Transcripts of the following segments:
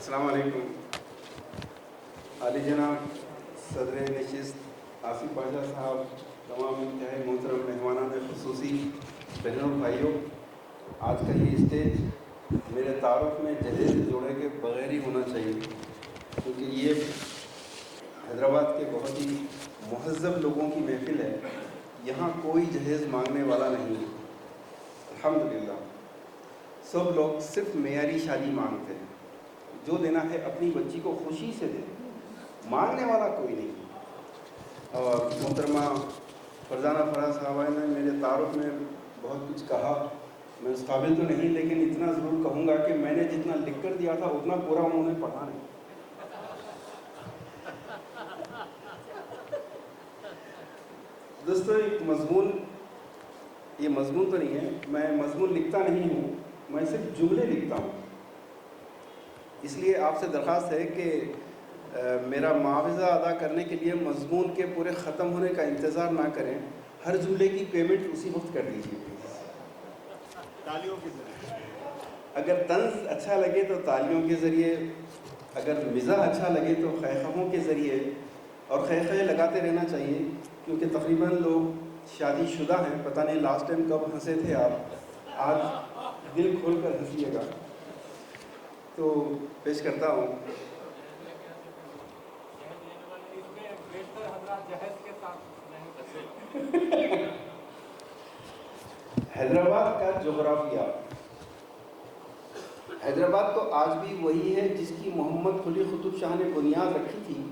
السلام علیکم. عالی جناب صدر نشست آصف پاشا صاحب، تمام انتہائی محترم مہمانان خصوصی، بہنوں بھائیوں، آج کا یہ اسٹیج میرے تعارف میں جہیز جوڑے کے بغیر ہی ہونا چاہیے، کیونکہ یہ حیدرآباد کے بہت ہی مہذب لوگوں کی محفل ہے. یہاں کوئی جہیز مانگنے والا نہیں ہے. الحمدللہ سب لوگ صرف معیاری شادی مانگتے ہیں. جو دینا ہے اپنی بچی کو خوشی سے دے، مانگنے والا کوئی نہیں. اور محترمہ فرزانہ فراز صاحبہ نے میرے تعارف میں بہت کچھ کہا. میں اس قابل تو نہیں، لیکن اتنا ضرور کہوں گا کہ میں نے جتنا لکھ کر دیا تھا اتنا پورا انہوں نے پڑھا نہیں. دوستو ایک مضمون، یہ مضمون تو نہیں ہے، میں مضمون لکھتا نہیں ہوں، میں صرف جملے لکھتا ہوں. اس لیے آپ سے درخواست ہے کہ میرا معاوضہ ادا کرنے کے لیے مضمون کے پورے ختم ہونے کا انتظار نہ کریں. ہر جملے کی پیمنٹ اسی وقت کر دیجیے پلیز. تالیوں کے ذریعے اگر طنز اچھا لگے تو تالیوں کے ذریعے، اگر مزاح اچھا لگے تو خیخوں کے ذریعے، اور خیخے لگاتے رہنا چاہیے، کیونکہ تقریباً لوگ شادی شدہ ہیں. پتہ نہیں لاسٹ ٹائم کب ہنسے تھے آپ، آج دل کھول کر ہنسیے گا. تو پیش کرتا ہوں. حیدرآباد کا جغرافیہ. حیدرآباد تو آج بھی وہی ہے جس کی محمد قلی قطب شاہ نے بنیاد رکھی تھی،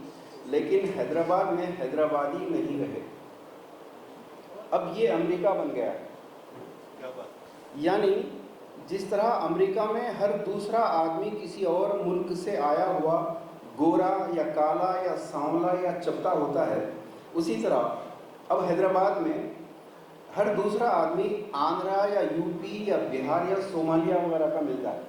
لیکن حیدرآباد میں حیدرآبادی نہیں رہے. اب یہ امریکہ بن گیا ہے. یعنی جس طرح امریکہ میں ہر دوسرا آدمی کسی اور ملک سے آیا ہوا گورا یا کالا یا سانولا یا چپٹا ہوتا ہے، اسی طرح اب حیدرآباد میں ہر دوسرا آدمی آندھرا یا یو پی یا بہار یا صومالیہ وغیرہ کا ملتا ہے.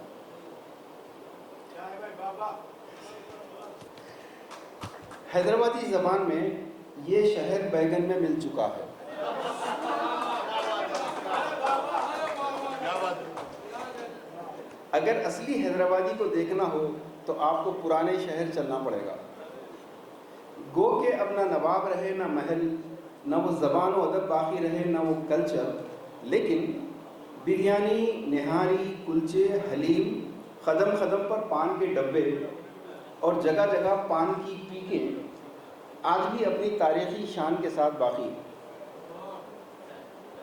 حیدرآبادی زبان میں یہ شہر بیگن میں مل چکا ہے. اگر اصلی حیدرآبادی کو دیکھنا ہو تو آپ کو پرانے شہر چلنا پڑے گا. گو کہ اب نہ نواب رہے نہ محل، نہ وہ زبان و ادب باقی رہے نہ وہ کلچر، لیکن بریانی، نہاری، کلچے، حلیم، قدم قدم پر پان کے ڈبے اور جگہ جگہ پان کی پیکیں آج بھی اپنی تاریخی شان کے ساتھ باقی ہیں.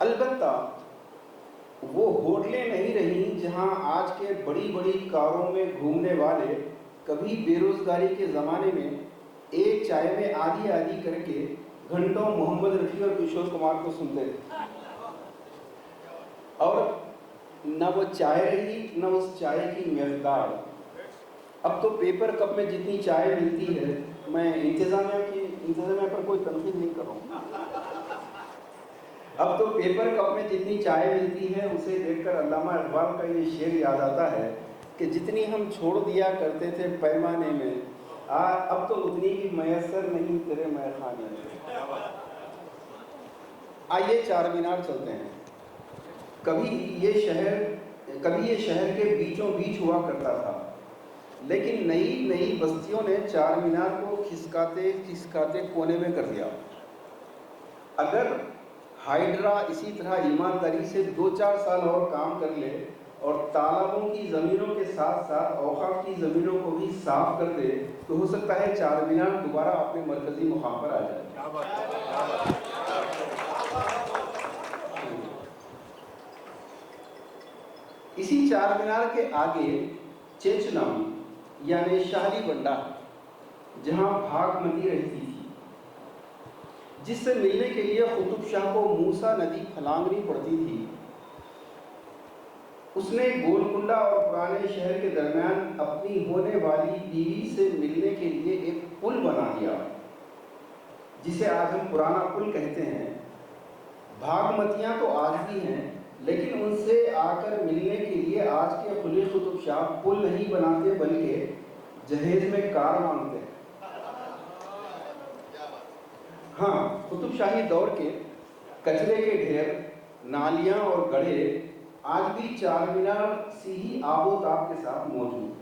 البتہ وہ ہوٹلیں نہیں رہیں جہاں آج کے بڑی بڑی کاروں میں گھومنے والے کبھی بے روزگاری کے زمانے میں ایک چائے میں آدھی آدھی کر کے گھنٹوں محمد رفیع اور کشور کمار کو سنتے تھے. اور نہ وہ چائے رہی نہ اس چائے کی مقدار. اب تو پیپر کپ میں جتنی چائے ملتی ہے، میں انتظامیہ پر کوئی تنقید نہیں کر رہا ہوں، اب تو پیپر کپ میں جتنی چائے ملتی ہے اسے دیکھ کر علامہ اقبال کا یہ شعر یاد آتا ہے کہ جتنی ہم چھوڑ دیا کرتے تھے پیمانے میں، اب تو اتنی بھی میسر نہیں تیرے میخانے میں. آئیے چار مینار چلتے ہیں. کبھی یہ شہر کے بیچوں بیچ ہوا کرتا تھا، لیکن نئی نئی بستیوں نے چار مینار کو کھسکاتے کھسکاتے کونے میں کر دیا. اگر ہائیڈرا اسی طرح ایمانداری سے 2-4 سال اور کام کر لے اور تالابوں کی زمینوں کے ساتھ ساتھ اوقاف کی زمینوں کو بھی صاف کر دے تو ہو سکتا ہے چار مینار دوبارہ اپنے مرکزی مقام پر آ جائے. اسی چار مینار کے آگے چیچنام یعنی شاہلی بنڈا، جہاں بھاگمتی رہتی تھی، جس سے ملنے کے لیے قطب شاہ کو موسیٰ ندی پھلانگنی پڑتی تھی. اس نے گولکنڈہ اور پرانے شہر کے درمیان اپنی ہونے والی بیوی سے ملنے کے لیے ایک پل بنا دیا، جسے آج ہم پرانا پل کہتے ہیں. بھاگمتیاں تو آج بھی ہیں، لیکن ان سے آ کر ملنے کے لیے آج کے قلی قطب شاہ پل نہیں بناتے بلکہ جہیز میں کار مانگتے ہیں. ہاں، قطب شاہی دور کے کچرے کے ڈھیر، نالیاں اور گڑھے آج بھی چار مینار سی ہی آب و تاب کے ساتھ موجود ہیں.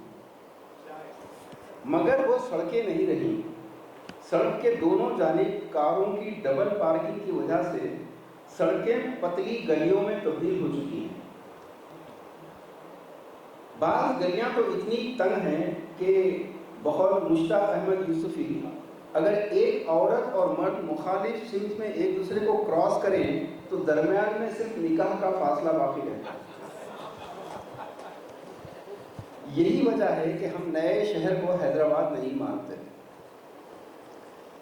مگر وہ سڑکیں نہیں رہیں۔ سڑک کے دونوں جانب کاروں کی ڈبل پارکنگ کی وجہ سے سڑکیں پتلی گلیوں میں تبدیل ہو چکی ہیں۔ بعض گلیاں تو اتنی تنگ ہیں کہ بقول مشتاق احمد یوسفی اگر ایک عورت اور مرد مخالف سمت میں ایک دوسرے کو کراس کریں تو درمیان میں صرف نکاح کا فاصلہ باقی رہتا ہے۔ یہی وجہ ہے کہ ہم نئے شہر کو حیدرآباد نہیں مانتے۔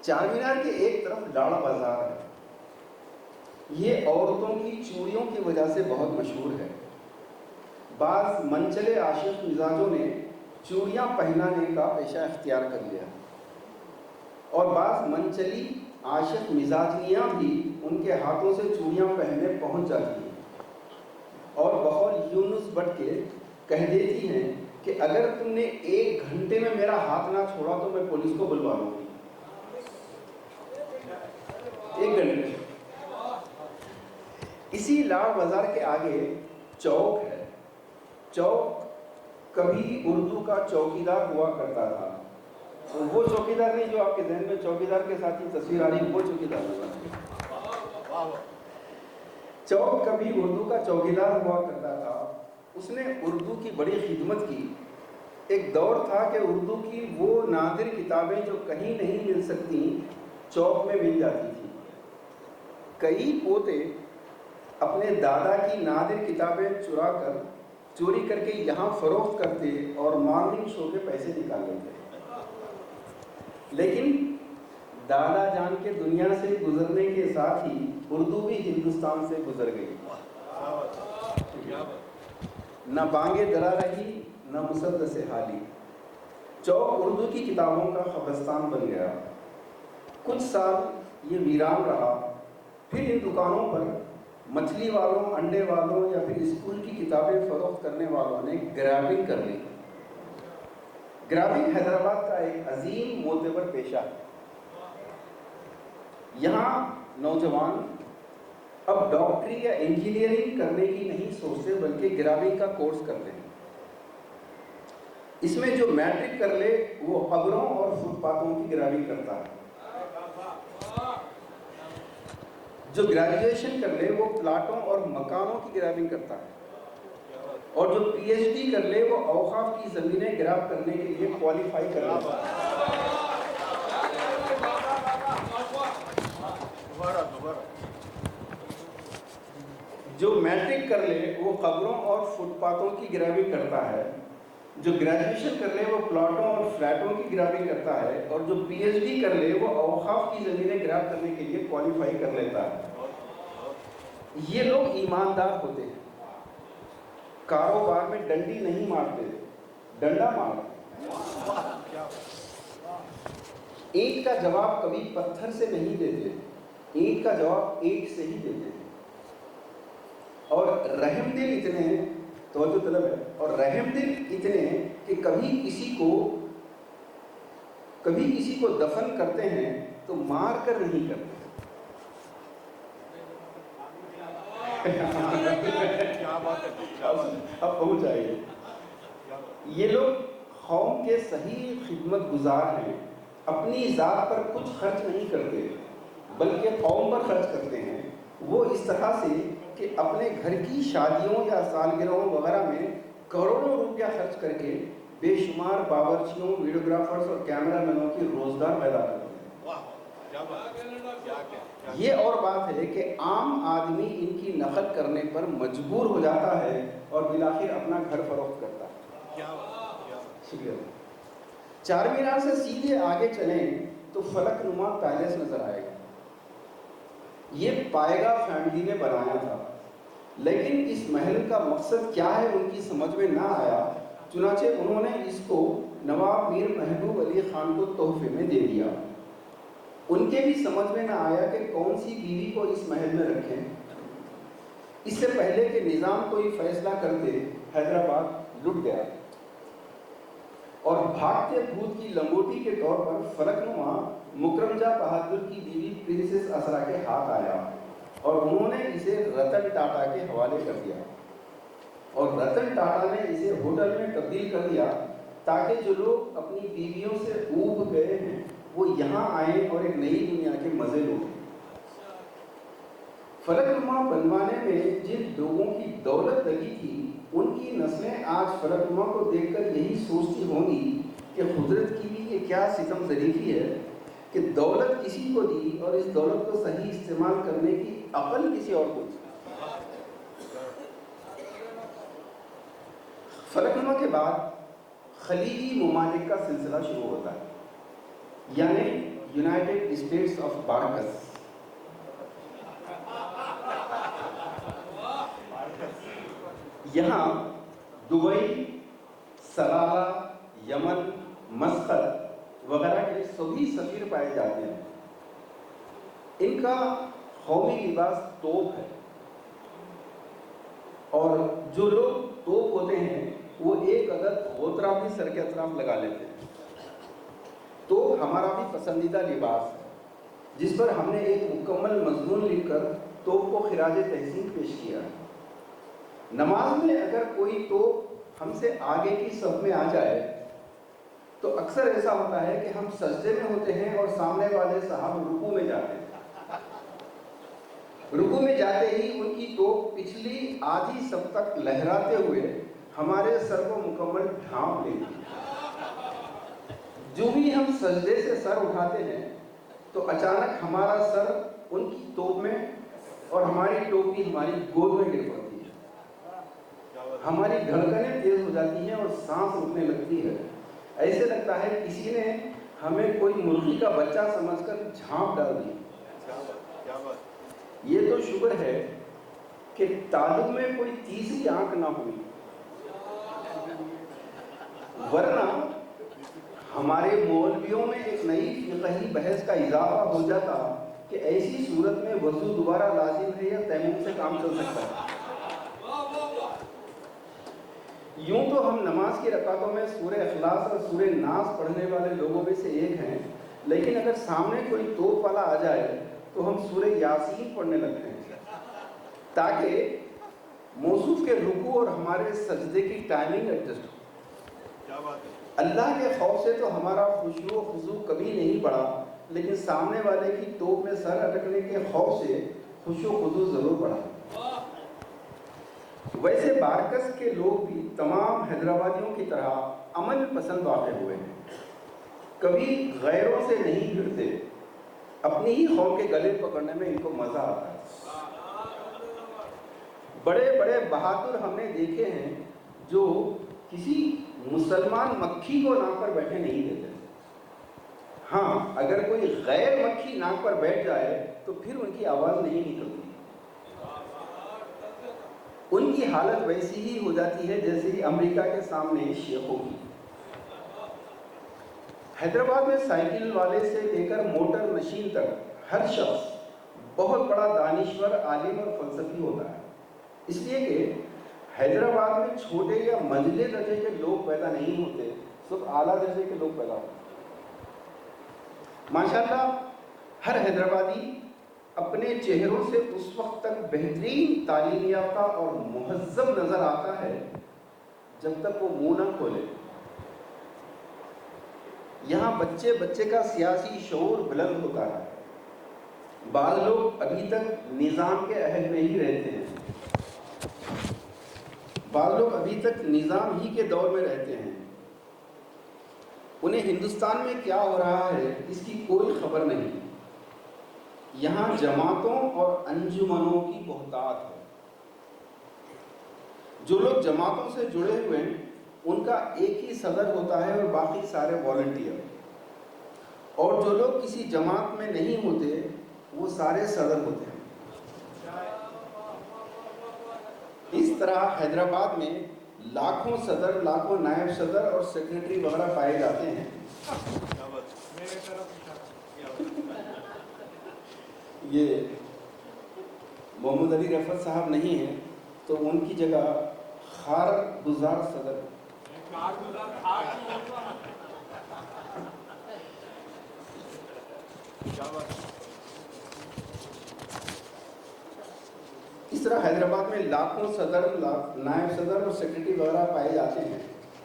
چار مینار کے ایک طرف لاڑا بازار ہے۔ یہ عورتوں کی چوڑیوں کی وجہ سے بہت مشہور ہے۔ بعض منچلے عاشق مزاجوں نے چوڑیاں پہنانے کا پیشہ اختیار کر لیا، اور بعض منچلی عاشق مزاجیاں بھی ان کے ہاتھوں سے چوڑیاں پہننے پہنچ جاتی ہیں، اور بقول یونس بٹ کے کہہ دیتی ہیں کہ اگر تم نے 1 گھنٹے میں میرا ہاتھ نہ چھوڑا تو میں پولیس کو بلوا لوں گی۔ 1 گھنٹے۔ اسی لاڑ بازار کے آگے چوک ہے۔ چوک کبھی اردو کا چوکیدار ہوا کرتا تھا۔ وہ چوکیدار نہیں جو آپ کے ذہن میں چوکیدار کے ساتھ ہی تصویر آ رہی، وہ چوکیدار ہوا۔ چوک کبھی اردو کا چوکیدار ہوا کرتا تھا۔ اس نے اردو کی بڑی خدمت کی۔ ایک دور تھا کہ اردو کی وہ نادر کتابیں جو کہیں نہیں مل سکتی چوک میں مل جاتی تھی۔ کئی پوتے اپنے دادا کی نادر کتابیں چوری کر کے یہاں فروخت کرتے اور مارننگ شو کے پیسے نکال لیتے۔ لیکن دادا جان کے دنیا سے گزرنے کے ساتھ ہی اردو بھی ہندوستان سے گزر گئی۔ نہ بانگے درا رہی نہ مسدس حالی۔ چوک اردو کی کتابوں کا قبرستان بن گیا۔ کچھ سال یہ ویران رہا، پھر ان دکانوں پر مچھلی والوں، انڈے والوں یا پھر اسکول کی کتابیں فروخت کرنے والوں نے گرابنگ کر لی۔ گرابنگ حیدرآباد کا ایک عظیم معتبر پیشہ ہے۔ یہاں نوجوان اب ڈاکٹری یا انجینئرنگ کرنے کی نہیں سوچتے بلکہ گرابنگ کا کورس کرتے ہیں۔ اس میں جو میٹرک کر لے وہ قبروں اور فٹ پاتھوں کی گرابنگ کرتا ہے، جو گریجویشن کر لے وہ پلاٹوں اور مکانوں کی گرابنگ کرتا ہے، اور جو پی ایچ ڈی کر لے وہ اوقاف کی زمینیں گراب کرنے کے لیے کوالیفائی کر لیتا ہے۔ جو میٹرک کر لے وہ قبروں اور فٹ پاتھوں کی گرابنگ کرتا ہے، جو گریجویشن کر لے وہ پلاٹوں اور فلیٹوں کی گرابنگ کرتا ہے، اور جو پی ایچ ڈی کر لے وہ اوقاف کی زمینیں گراب کرنے کے لیے کوالیفائی کر لیتا ہے۔ یہ لوگ ایماندار ہوتے ہیں، کاروبار میں ڈنڈی نہیں مارتے، ڈنڈا مارتے۔ اینٹ کا جواب کبھی پتھر سے نہیں دیتے، اینٹ کا جواب اینٹ سے ہی دیتے ہیں۔ اور رحم دل اتنے، توجہ طلب ہے، اور رحم دل اتنے کہ کبھی کسی کو دفن کرتے ہیں تو مار کر نہیں کرتے۔ اب پہنچ آئیے۔ یہ لوگ قوم کے صحیح خدمت گزار ہیں، اپنی ذات پر کچھ خرچ نہیں کرتے بلکہ قوم پر خرچ کرتے ہیں۔ وہ اس طرح سے کہ اپنے گھر کی شادیوں یا سالگرہوں وغیرہ میں کروڑوں روپیہ خرچ کر کے بے شمار باورچیوں، ویڈیوگرافرز اور کیمرہ مینوں کی روزگار پیدا کرتے ہیں۔ یہ اور بات ہے کہ عام آدمی ان کی نقل کرنے پر مجبور ہو جاتا ہے اور بالآخر اپنا گھر فروخت کرتا ہے۔ شکریہ۔ چار مینار سے سیدھے آگے چلیں تو فلک نما پیلیس نظر آئے گا۔ یہ پائیگا فیملی نے بنایا تھا، لیکن اس محل کا مقصد کیا ہے ان کی سمجھ میں نہ آیا، چنانچہ انہوں نے اس کو نواب میر محبوب علی خان کو تحفے میں دے دیا۔ ان کے بھی سمجھ میں نہ آیا کہ کون سی بیوی کو اس محل میں رکھیں۔ اس سے پہلے کہ نظام کوئی فیصلہ کرتے، حیدرآباد لٹ گیا، اور بھاگتے بھوت کی لنگوٹی کے طور پر فلک نما مکرم جاں بہادر کی بیوی پرنسس اسرا کے ہاتھ آیا، اور انہوں نے اسے رتن ٹاٹا کے حوالے کر دیا، اور رتن ٹاٹا نے اسے ہوٹل میں تبدیل کر دیا تاکہ جو لوگ اپنی بیویوں سے اوب گئے ہیں وہ یہاں آئیں اور ایک نئی دنیا کے مزے لوٹیں۔ فلک نما بنوانے میں جن لوگوں کی دولت لگی تھی ان کی نسلیں آج فلک نما کو دیکھ کر یہی سوچتی ہوں گی کہ قدرت کی بھی یہ کیا ستم ظریفی ہے کہ دولت کسی کو دی اور اس دولت کو صحیح استعمال کرنے کی عقل کسی اور کو دی۔ فلک نما کے بعد خلیجی ممالک کا سلسلہ شروع ہوتا ہے، یعنی یونائٹڈ اسٹیٹس آف بارکس۔ یہاں دبئی، سلالہ، یمن، مسقط وغیرہ کے سبھی سفیر پائے جاتے ہیں۔ ان کا قومی لباس توپ ہے، اور جو لوگ توپ ہوتے ہیں وہ ایک عدد غوطرہ بھی سر کے اطراف لگا لیتے ہیں۔ توپ ہمارا بھی پسندیدہ لباس ہے، جس پر ہم نے ایک مکمل مضمون لکھ کر توپ کو خراج تحسین پیش کیا ہے۔ نماز میں اگر کوئی توپ ہم سے آگے کی صف میں آ جائے تو اکثر ایسا ہوتا ہے کہ ہم سجدے میں ہوتے ہیں اور سامنے والے صاحب رکوع میں جاتے ہیں۔ رکوع میں جاتے ہی ان کی توپ پچھلی آدھی صف تک لہراتے ہوئے ہمارے سر کو مکمل ڈھانپ لیتی ہے۔ جو بھی ہم سجدے سے سر اٹھاتے ہیں تو اچانک ہمارا سر ان کی توپ میں اور ہماری ٹوپی ہماری گود میں گر پڑتی ہے۔ ہماری دھڑکنیں تیز ہو جاتی ہیں اور سانس رکنے لگتی ہے۔ ایسے لگتا ہے کسی نے ہمیں کوئی مرغی کا بچہ سمجھ کر جھانپ ڈال دی۔ یہ تو شکر ہے کہ تعلق میں کوئی تیسری آنکھ نہ ہوئی، ورنہ ہمارے مولویوں میں ایک نئی فقہی بحث کا اضافہ ہو جاتا کہ ایسی صورت میں وضو دوبارہ لازم ہے یا تیمم سے کام چل سکتا ہے۔ یوں تو ہم نماز کی رکعتوں میں سورہ اخلاص اور سورہ ناس پڑھنے والے لوگوں میں سے ایک ہیں، لیکن اگر سامنے کوئی توپ والا آ جائے تو ہم سورہ یاسین پڑھنے لگتے ہیں تاکہ موصوف کے رکوع اور ہمارے سجدے کی ٹائمنگ ایڈجسٹ ہو۔ اللہ کے خوف سے تو ہمارا خشوع و خضوع کبھی نہیں بڑھا، لیکن سامنے والے کی توپ میں سر اٹکنے کے خوف سے خشوع و خضوع ضرور بڑھا۔ ویسے بارکس کے لوگ بھی تمام حیدرآبادیوں کی طرح امن پسند واقع ہوئے ہیں، کبھی غیروں سے نہیں بھیڑتے، اپنی ہی قوم کے گلے پکڑنے میں ان کو مزہ آتا ہے۔ بڑے بڑے بہادر ہم نے دیکھے ہیں جو کسی مسلمان مکھی کو ناک پر بیٹھے نہیں دیتے۔ ہاں، اگر کوئی غیر مکھی ناک پر بیٹھ جائے تو پھر ان کی آواز نہیں نکلتی۔ ان کی حالت ویسی ہی ہو جاتی ہے جیسے ہی امریکہ کے سامنے شیخوں کی۔ حیدرآباد میں سائیکل والے سے لے کر موٹر نشین تک ہر شخص بہت بڑا دانشور، عالم اور فلسفی ہوتا ہے، اس لیے کہ حیدرآباد میں چھوٹے یا منجلے درجے کے لوگ پیدا نہیں ہوتے، صرف اعلیٰ درجے کے لوگ پیدا ہوتے ہیں۔ ماشاءاللہ ہر حیدرآبادی اپنے چہروں سے اس وقت تک بہترین تعلیم یافتہ اور مہذب نظر آتا ہے جب تک وہ منہ نہ کھولے۔ یہاں بچے بچے کا سیاسی شعور بلند ہوتا ہے۔ بعض لوگ ابھی تک نظام کے عہد میں ہی رہتے ہیں، بعض لوگ ابھی تک نظام ہی کے دور میں رہتے ہیں، انہیں ہندوستان میں کیا ہو رہا ہے اس کی کوئی خبر نہیں۔ یہاں جماعتوں اور انجمنوں کی بہتات ہے۔ جو لوگ جماعتوں سے جڑے ہوئے ہیں ان کا ایک ہی صدر ہوتا ہے اور باقی سارے والنٹیئر، اور جو لوگ کسی جماعت میں نہیں ہوتے وہ سارے صدر ہوتے ہیں۔ اس طرح حیدرآباد میں لاکھوں صدر، لاکھوں نائب صدر اور سیکرٹری وغیرہ پائے جاتے ہیں۔ یہ محمد علی رفعت صاحب نہیں ہیں تو ان کی جگہ خار گزار صدر۔ اس طرح حیدرآباد میں لاکھوں صدر، نائب صدر اور سیکرٹری وغیرہ پائے جاتے ہیں۔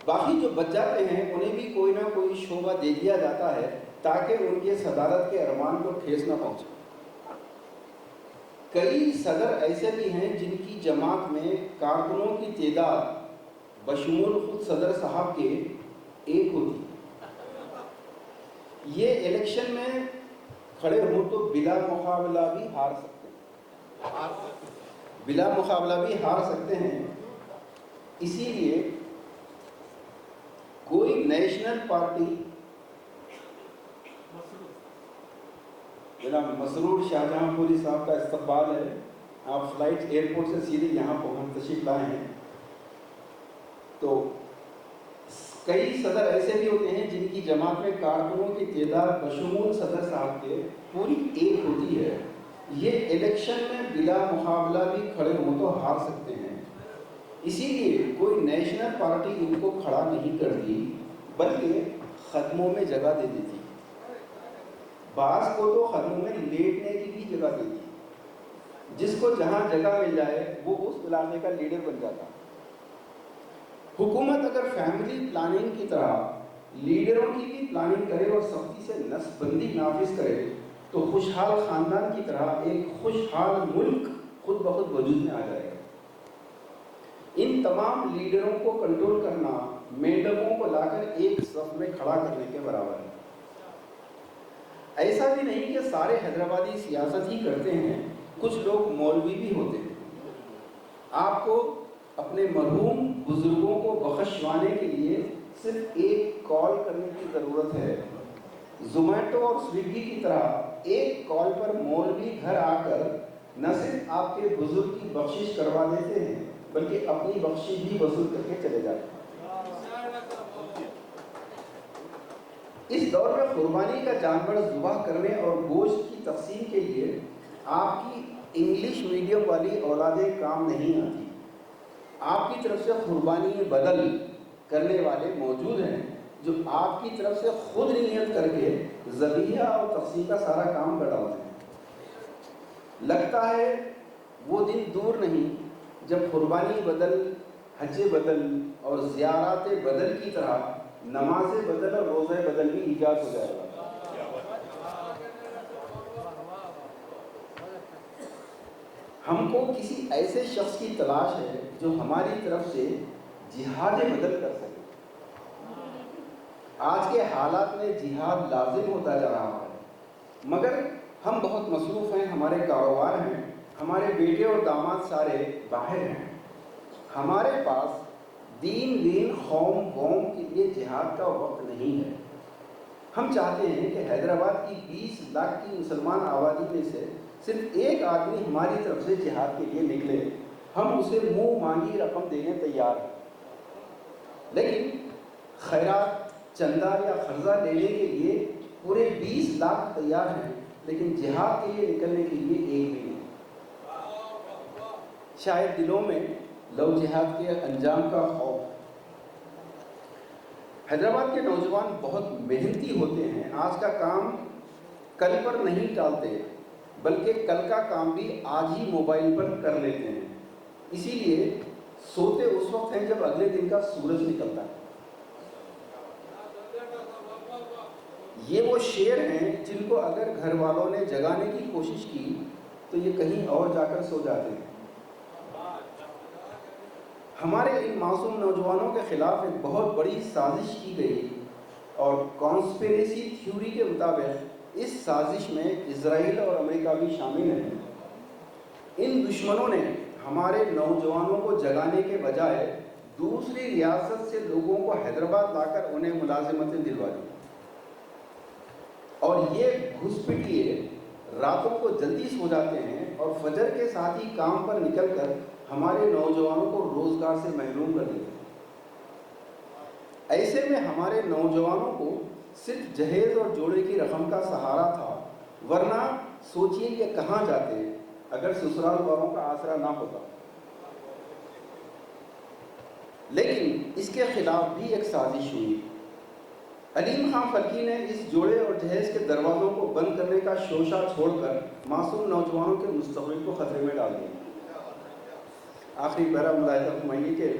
باقی جو بچ جاتے ہیں انہیں بھی کوئی نہ کوئی شعبہ دے دیا جاتا ہے تاکہ ان کے صدارت کے ارمان کو ٹھیس نہ پہنچے۔ کئی صدر ایسے بھی ہیں جن کی جماعت میں کارکنوں کی تعداد بشمول خود صدر صاحب کے ایک ہوتی ہے۔ یہ الیکشن میں کھڑے ہوں تو بلا مقابلہ بھی ہار سکتے ہیں، بلا مقابلہ بھی ہار سکتے ہیں۔ اسی لیے کوئی نیشنل پارٹی، جناب مسرور شاہجہاں پوری صاحب کا استقبال ہے، آپ فلائٹ ایئرپورٹ سے سیدھے یہاں پہنچ تشریف لائے ہیں۔ تو کئی صدر ایسے بھی ہوتے ہیں جن کی جماعت میں کارکنوں کی تعداد بشمول صدر صاحب کے پوری ایک ہوتی ہے۔ یہ الیکشن میں بلا مقابلہ بھی کھڑے ہوں تو ہار سکتے ہیں، اسی لیے کوئی نیشنل پارٹی ان کو کھڑا نہیں کرتی بلکہ خدموں میں جگہ دے دیتی، بعض کو تو خدموں میں لیٹنے کی بھی جگہ دیتی، جس کو جہاں جگہ مل جائے وہ اس علاقے کا لیڈر بن جاتا۔ حکومت اگر فیملی پلاننگ کی طرح لیڈروں کی بھی پلاننگ کرے اور سختی سے نسل بندی نافذ کرے تو خوشحال خاندان کی طرح ایک خوشحال ملک خود بخود وجود میں آ جائے گا۔ ان تمام لیڈروں کو کنٹرول کرنا مینڈکوں کو لا کر ایک صف میں کھڑا کرنے کے برابر ہے۔ ایسا بھی نہیں کہ سارے حیدرآبادی سیاست ہی کرتے ہیں، کچھ لوگ مولوی بھی ہوتے ہیں۔ آپ کو اپنے مرحوم بزرگوں کو بخشوانے کے لیے صرف ایک کال کرنے کی ضرورت ہے۔ زومیٹو اور سویگی کی طرح ایک کال پر مولوی گھر آ کر نہ صرف آپ کے بزرگ کی بخشش کروا دیتے ہیں بلکہ اپنی بخشش بھی وصول کر کے چلے جاتے ہیں۔ اس دور میں قربانی کا جانور ذبح کرنے اور گوشت کی تقسیم کے لیے آپ کی انگلش میڈیم والی اولادیں کام نہیں آتی۔ آپ کی طرف سے قربانی بدل کرنے والے موجود ہیں جو آپ کی طرف سے خود نیت کر کے ذبیحہ اور تقسیم کا سارا کام کرواتے ہیں۔ لگتا ہے وہ دن دور نہیں جب قربانی بدل، حج بدل اور زیارات بدل کی طرح نماز بدل اور روزہ بدل بھی ایجاد ہو جائے گا۔ ہم کو کسی ایسے شخص کی تلاش ہے جو ہماری طرف سے جہاد بدل کر سکے۔ آج کے حالات میں جہاد لازم ہوتا جا رہا ہے، مگر ہم بہت مصروف ہیں، ہمارے کاروبار ہیں، ہمارے بیٹے اور داماد سارے باہر ہیں، ہمارے پاس دین قوم کے لیے جہاد کا وقت نہیں ہے۔ ہم چاہتے ہیں کہ حیدرآباد کی 20 لاکھ کی مسلمان آبادی میں سے صرف ایک آدمی ہماری طرف سے جہاد کے لیے نکلے، ہم اسے منہ مانگی رقم دینے تیار ہیں، لیکن خیرات، چندہ یا قرضہ لینے کے لیے پورے 20 لاکھ تیار ہیں، لیکن جہاد کے لیے نکلنے کے لیے ایک بھی نہیں۔ شاید دلوں میں لو جہاد کے انجام کا خوف۔ حیدرآباد کے نوجوان بہت محنتی ہوتے ہیں، آج کا کام کل پر نہیں ٹالتے بلکہ کل کا کام بھی آج ہی موبائل پر کر لیتے ہیں، اسی لیے سوتے اس وقت ہیں جب اگلے دن کا سورج نکلتا ہے۔ یہ وہ شیر ہیں جن کو اگر گھر والوں نے جگانے کی کوشش کی تو یہ کہیں اور جا کر سو جاتے ہیں۔ ہمارے ان معصوم نوجوانوں کے خلاف ایک بہت بڑی سازش کی گئی اور کانسپیریسی تھیوری کے مطابق اس سازش میں اسرائیل اور امریکہ بھی شامل ہیں۔ ان دشمنوں نے ہمارے نوجوانوں کو جگانے کے بجائے دوسری ریاست سے لوگوں کو حیدرآباد لا کر انہیں ملازمتیں دلوا دی، اور یہ گھس پٹیے راتوں کو جلدی سو جاتے ہیں اور فجر کے ساتھ ہی کام پر نکل کر ہمارے نوجوانوں کو روزگار سے محروم کر دیتے ہیں۔ ایسے میں ہمارے نوجوانوں کو صرف جہیز اور جوڑے کی رقم کا سہارا تھا، ورنہ سوچئے کہ کہاں جاتے اگر سسرال والوں کا آسرا نہ ہوتا۔ لیکن اس کے خلاف بھی ایک سازش ہوئی۔ علیم خان فلکی نے اس جوڑے اور جہیز کے دروازوں کو بند کرنے کا شوشہ چھوڑ کر معصوم نوجوانوں کے مستقبل کو خطرے میں ڈال دیا۔ آخری پیرا ملاحظہ فرمائیے کہ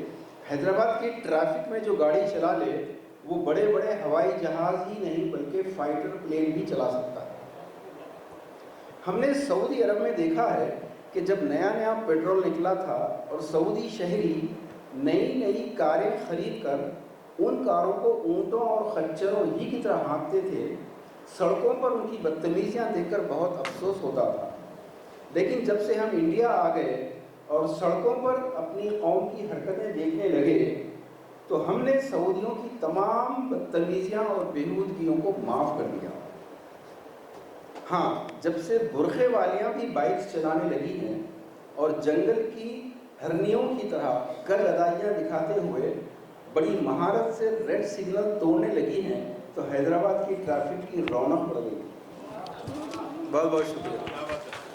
حیدرآباد کی ٹریفک میں جو گاڑی چلا لے وہ بڑے بڑے ہوائی جہاز ہی نہیں بلکہ فائٹر پلین بھی چلا سکتا ہے۔ ہم نے سعودی عرب میں دیکھا ہے کہ جب نیا نیا پیٹرول نکلا تھا اور سعودی شہری نئی نئی کاریں خرید کر ان کاروں کو اونٹوں اور خچروں ہی کی طرح ہانکتے تھے، سڑکوں پر ان کی بدتمیزیاں دیکھ کر بہت افسوس ہوتا تھا۔ لیکن جب سے ہم انڈیا آ گئے اور سڑکوں پر اپنی قوم کی حرکتیں دیکھنے لگے تو ہم نے سعودیوں کی تمام بدتمیزیاں اور بےہودگیوں کو معاف کر دیا۔ ہاں، جب سے برقعے والیاں بھی بائکس چلانے لگی ہیں اور جنگل کی ہرنیوں کی طرح کر ادائیاں دکھاتے ہوئے بڑی مہارت سے ریڈ سگنل توڑنے لگی ہیں تو حیدرآباد کی ٹریفک کی رونق بڑھ گئی۔ بہت بہت شکریہ۔